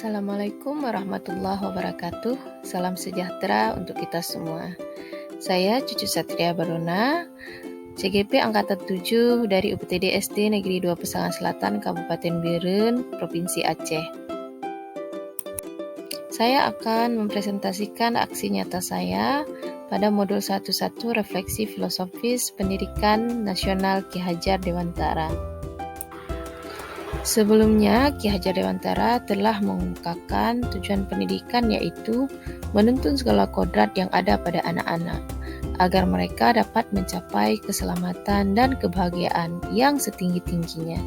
Assalamualaikum warahmatullahi wabarakatuh. Salam sejahtera untuk kita semua. Saya Cucu Satria Baruna, CGP Angkatan 7 dari UPTD SD Negeri 2 Pesangan Selatan, Kabupaten Biren, Provinsi Aceh. Saya akan mempresentasikan aksi nyata saya pada modul 11 Refleksi Filosofis Pendidikan Nasional Ki Hajar Dewantara. Sebelumnya, Ki Hajar Dewantara telah mengungkapkan tujuan pendidikan, yaitu menuntun segala kodrat yang ada pada anak-anak, agar mereka dapat mencapai keselamatan dan kebahagiaan yang setinggi-tingginya,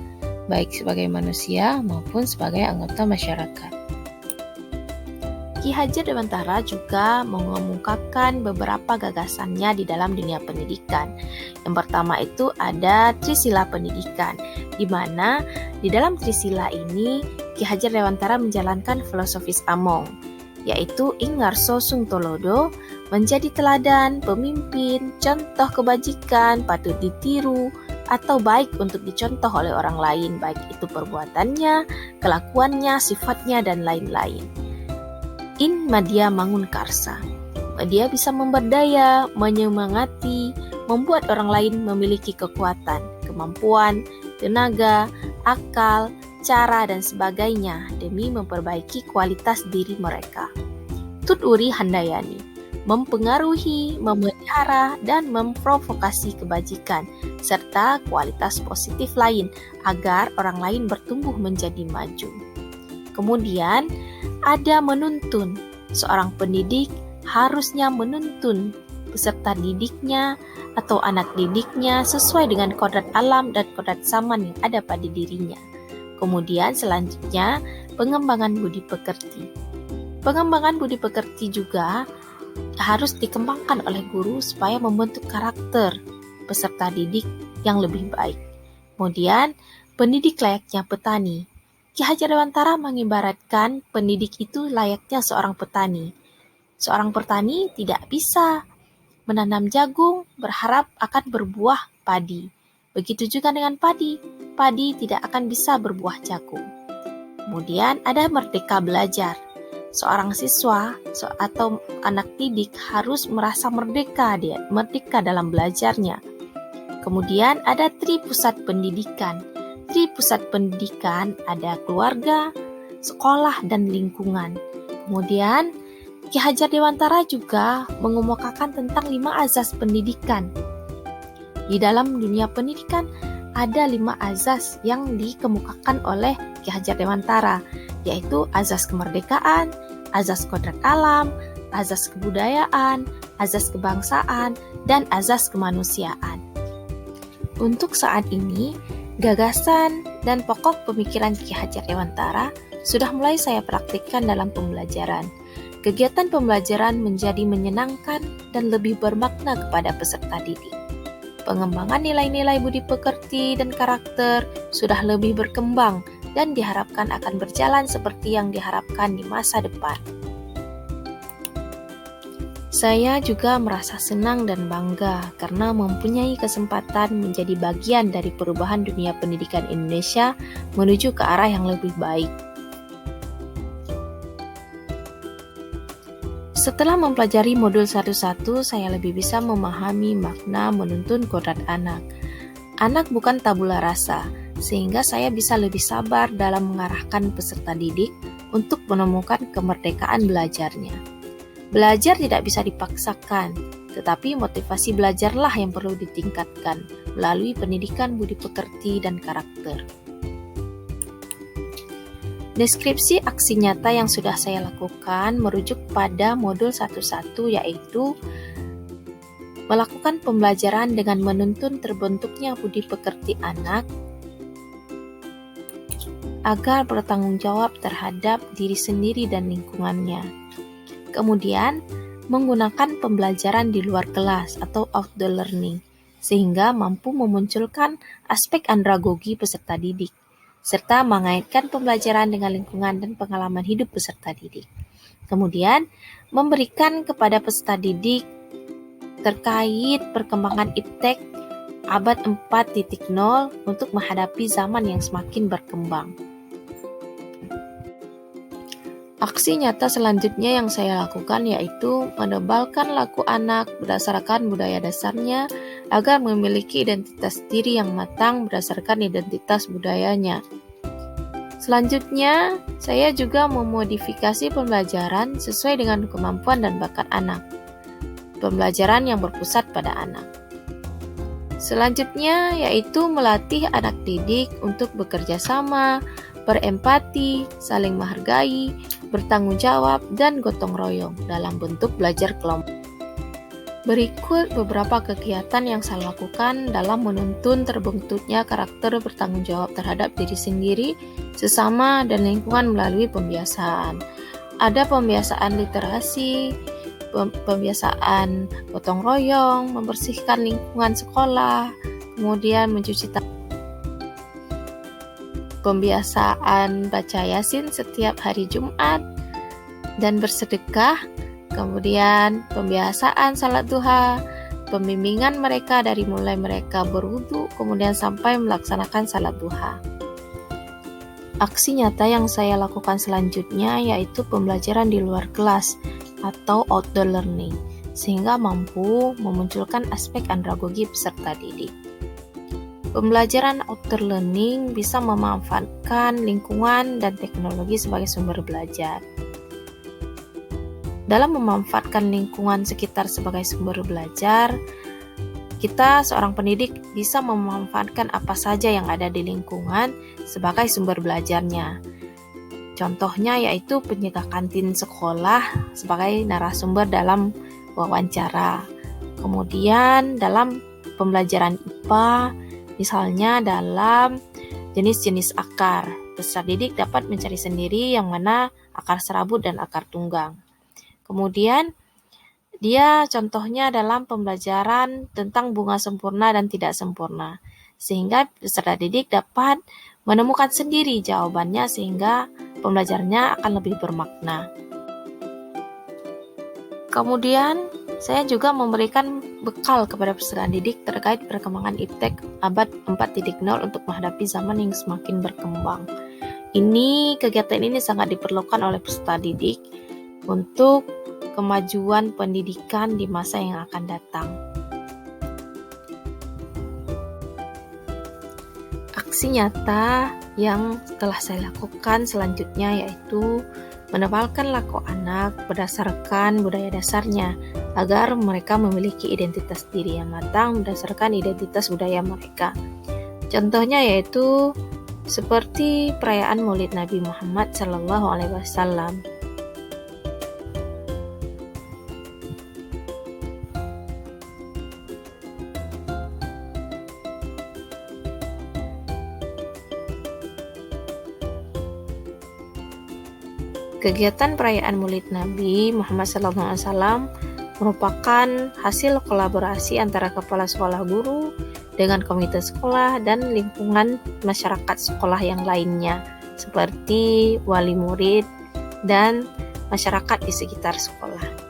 baik sebagai manusia maupun sebagai anggota masyarakat. Ki Hajar Dewantara juga mengungkapkan beberapa gagasannya di dalam dunia pendidikan. Yang pertama itu ada Trisila Pendidikan, di mana di dalam Trisila ini Ki Hajar Dewantara menjalankan filosofis Among, yaitu Ingarso Sungtolodo, menjadi teladan, pemimpin, contoh kebajikan, patut ditiru, atau baik untuk dicontoh oleh orang lain, baik itu perbuatannya, kelakuannya, sifatnya, dan lain-lain. In Madya Mangun Karsa, dia bisa memberdaya, menyemangati, membuat orang lain memiliki kekuatan, kemampuan, tenaga, akal, cara, dan sebagainya demi memperbaiki kualitas diri mereka. Tut Uri Handayani, mempengaruhi, memelihara, dan memprovokasi kebajikan, serta kualitas positif lain agar orang lain bertumbuh menjadi maju. Kemudian ada menuntun. Seorang pendidik harusnya menuntun peserta didiknya atau anak didiknya sesuai dengan kodrat alam dan kodrat zaman yang ada pada dirinya. Kemudian selanjutnya pengembangan budi pekerti. Pengembangan budi pekerti juga harus dikembangkan oleh guru supaya membentuk karakter peserta didik yang lebih baik. Kemudian pendidik layaknya petani. Ki Hajar Dewantara mengibaratkan pendidik itu layaknya seorang petani. Seorang petani tidak bisa menanam jagung berharap akan berbuah padi. Begitu juga dengan padi. Padi tidak akan bisa berbuah jagung. Kemudian ada merdeka belajar. Seorang siswa atau anak didik harus merasa merdeka dalam belajarnya. Kemudian ada Tri Pusat Pendidikan. Di pusat pendidikan ada keluarga, sekolah, dan lingkungan. Kemudian Ki Hajar Dewantara juga mengemukakan tentang 5 azas pendidikan. Di dalam dunia pendidikan ada 5 azas yang dikemukakan oleh Ki Hajar Dewantara, yaitu azas kemerdekaan, azas kodrat alam, azas kebudayaan, azas kebangsaan, dan azas kemanusiaan. Untuk saat ini, gagasan dan pokok pemikiran Ki Hajar Dewantara sudah mulai saya praktikkan dalam pembelajaran. Kegiatan pembelajaran menjadi menyenangkan dan lebih bermakna kepada peserta didik. Pengembangan nilai-nilai budi pekerti dan karakter sudah lebih berkembang dan diharapkan akan berjalan seperti yang diharapkan di masa depan. Saya juga merasa senang dan bangga karena mempunyai kesempatan menjadi bagian dari perubahan dunia pendidikan Indonesia menuju ke arah yang lebih baik. Setelah mempelajari modul 11, saya lebih bisa memahami makna menuntun kodrat anak. Anak bukan tabula rasa, sehingga saya bisa lebih sabar dalam mengarahkan peserta didik untuk menemukan kemerdekaan belajarnya. Belajar tidak bisa dipaksakan, tetapi motivasi belajarlah yang perlu ditingkatkan melalui pendidikan budi pekerti dan karakter. Deskripsi aksi nyata yang sudah saya lakukan merujuk pada modul 11, yaitu melakukan pembelajaran dengan menuntun terbentuknya budi pekerti anak agar bertanggung jawab terhadap diri sendiri dan lingkungannya. Kemudian, menggunakan pembelajaran di luar kelas atau outdoor learning, sehingga mampu memunculkan aspek andragogi peserta didik, serta mengaitkan pembelajaran dengan lingkungan dan pengalaman hidup peserta didik. Kemudian, memberikan kepada peserta didik terkait perkembangan iptek abad 4.0 untuk menghadapi zaman yang semakin berkembang. Aksi nyata selanjutnya yang saya lakukan yaitu menebalkan laku anak berdasarkan budaya dasarnya agar memiliki identitas diri yang matang berdasarkan identitas budayanya. Selanjutnya, saya juga memodifikasi pembelajaran sesuai dengan kemampuan dan bakat anak. Pembelajaran yang berpusat pada anak. Selanjutnya yaitu melatih anak didik untuk bekerja sama, berempati, saling menghargai, bertanggung jawab, dan gotong royong dalam bentuk belajar kelompok. Berikut beberapa kegiatan yang saya lakukan dalam menuntun terbentuknya karakter bertanggung jawab terhadap diri sendiri, sesama, dan lingkungan melalui pembiasaan. Ada pembiasaan literasi, pembiasaan gotong royong, membersihkan lingkungan sekolah, kemudian mencuci tangan. Pembiasaan baca Yasin setiap hari Jumat dan bersedekah, kemudian pembiasaan salat duha, pembimbingan mereka dari mulai mereka berwudu kemudian sampai melaksanakan salat duha. Aksi nyata yang saya lakukan selanjutnya yaitu pembelajaran di luar kelas atau outdoor learning, sehingga mampu memunculkan aspek andragogi peserta didik. Pembelajaran outdoor learning bisa memanfaatkan lingkungan dan teknologi sebagai sumber belajar. Dalam memanfaatkan lingkungan sekitar sebagai sumber belajar, kita seorang pendidik bisa memanfaatkan apa saja yang ada di lingkungan sebagai sumber belajarnya. Contohnya yaitu penjaga kantin sekolah sebagai narasumber dalam wawancara. Kemudian dalam pembelajaran IPA, misalnya dalam jenis-jenis akar, peserta didik dapat mencari sendiri yang mana akar serabut dan akar tunggang. Kemudian dia contohnya dalam pembelajaran tentang bunga sempurna dan tidak sempurna, sehingga peserta didik dapat menemukan sendiri jawabannya sehingga pembelajarannya akan lebih bermakna. Kemudian saya juga memberikan bekal kepada peserta didik terkait perkembangan iptek abad 4.0 untuk menghadapi zaman yang semakin berkembang. Kegiatan ini sangat diperlukan oleh peserta didik untuk kemajuan pendidikan di masa yang akan datang. Aksi nyata yang telah saya lakukan selanjutnya yaitu menebalkan laku anak berdasarkan budaya dasarnya agar mereka memiliki identitas diri yang matang berdasarkan identitas budaya mereka. Contohnya yaitu seperti perayaan Maulid Nabi Muhammad SAW. Kegiatan perayaan Maulid Nabi Muhammad SAW merupakan hasil kolaborasi antara kepala sekolah guru dengan komite sekolah dan lingkungan masyarakat sekolah yang lainnya seperti wali murid dan masyarakat di sekitar sekolah.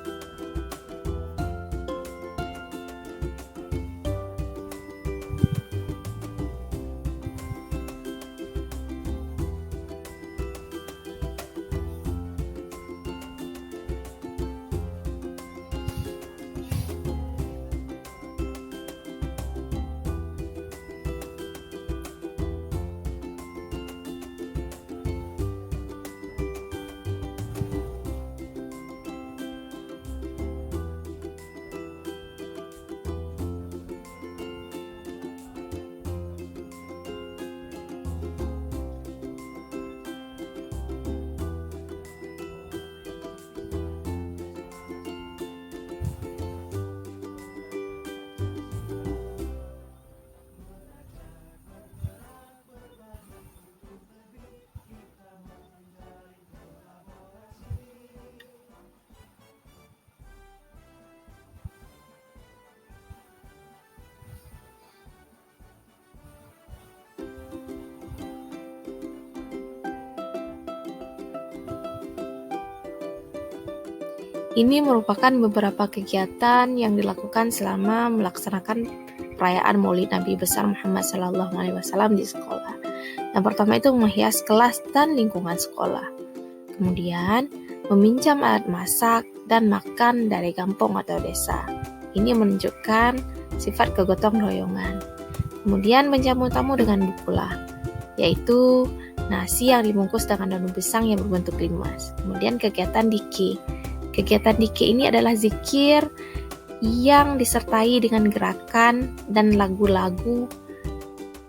Ini merupakan beberapa kegiatan yang dilakukan selama melaksanakan perayaan Maulid Nabi besar Muhammad SAW di sekolah. Yang pertama itu menghias kelas dan lingkungan sekolah. Kemudian, meminjam alat masak dan makan dari kampung atau desa. Ini menunjukkan sifat kegotong royongan. Kemudian menjamu tamu dengan bukulah, yaitu nasi yang dibungkus dengan daun pisang yang berbentuk limas. Kemudian kegiatan dike. Kegiatan dike ini adalah zikir yang disertai dengan gerakan dan lagu-lagu.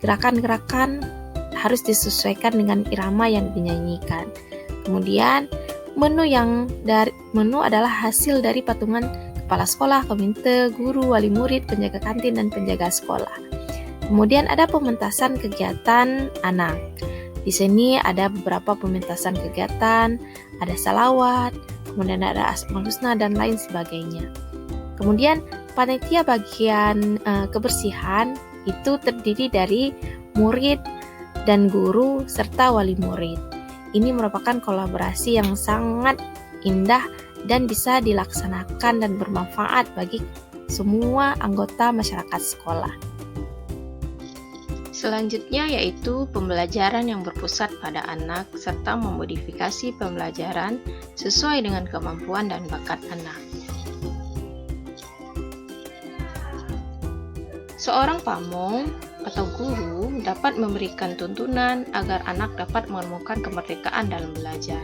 Gerakan-gerakan harus disesuaikan dengan irama yang dinyanyikan. Kemudian menu adalah hasil dari patungan kepala sekolah, komite, guru, wali murid, penjaga kantin, dan penjaga sekolah. Kemudian ada pementasan kegiatan anak. Di sini ada beberapa pementasan kegiatan, ada salawat, kemudian ada asmaul husna dan lain sebagainya. Kemudian panitia bagian kebersihan itu terdiri dari murid dan guru serta wali murid. Ini merupakan kolaborasi yang sangat indah dan bisa dilaksanakan dan bermanfaat bagi semua anggota masyarakat sekolah. Selanjutnya yaitu pembelajaran yang berpusat pada anak serta memodifikasi pembelajaran sesuai dengan kemampuan dan bakat anak. Seorang pamong atau guru dapat memberikan tuntunan agar anak dapat menemukan kemerdekaan dalam belajar.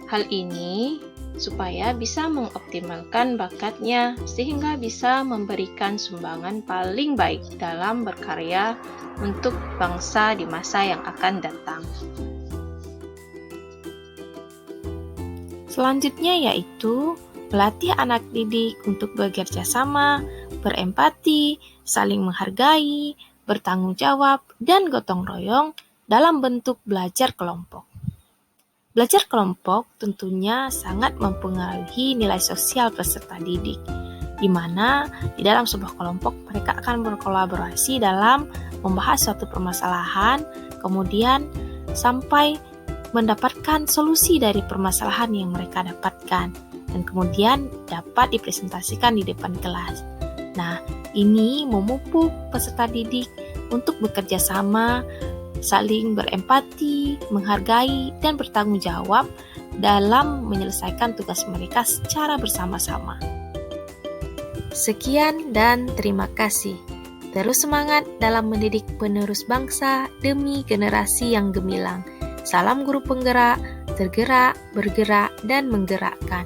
Hal ini supaya bisa mengoptimalkan bakatnya sehingga bisa memberikan sumbangan paling baik dalam berkarya untuk bangsa di masa yang akan datang. Selanjutnya yaitu melatih anak didik untuk bekerja sama, berempati, saling menghargai, bertanggung jawab, dan gotong royong dalam bentuk belajar kelompok. Belajar kelompok tentunya sangat mempengaruhi nilai sosial peserta didik, di mana di dalam sebuah kelompok mereka akan berkolaborasi dalam membahas suatu permasalahan, kemudian sampai mendapatkan solusi dari permasalahan yang mereka dapatkan, dan kemudian dapat dipresentasikan di depan kelas. Nah, ini memupuk peserta didik untuk bekerja sama, saling berempati, menghargai, dan bertanggung jawab dalam menyelesaikan tugas mereka secara bersama-sama. Sekian dan terima kasih. Terus semangat dalam mendidik penerus bangsa demi generasi yang gemilang. Salam guru penggerak, tergerak, bergerak, dan menggerakkan.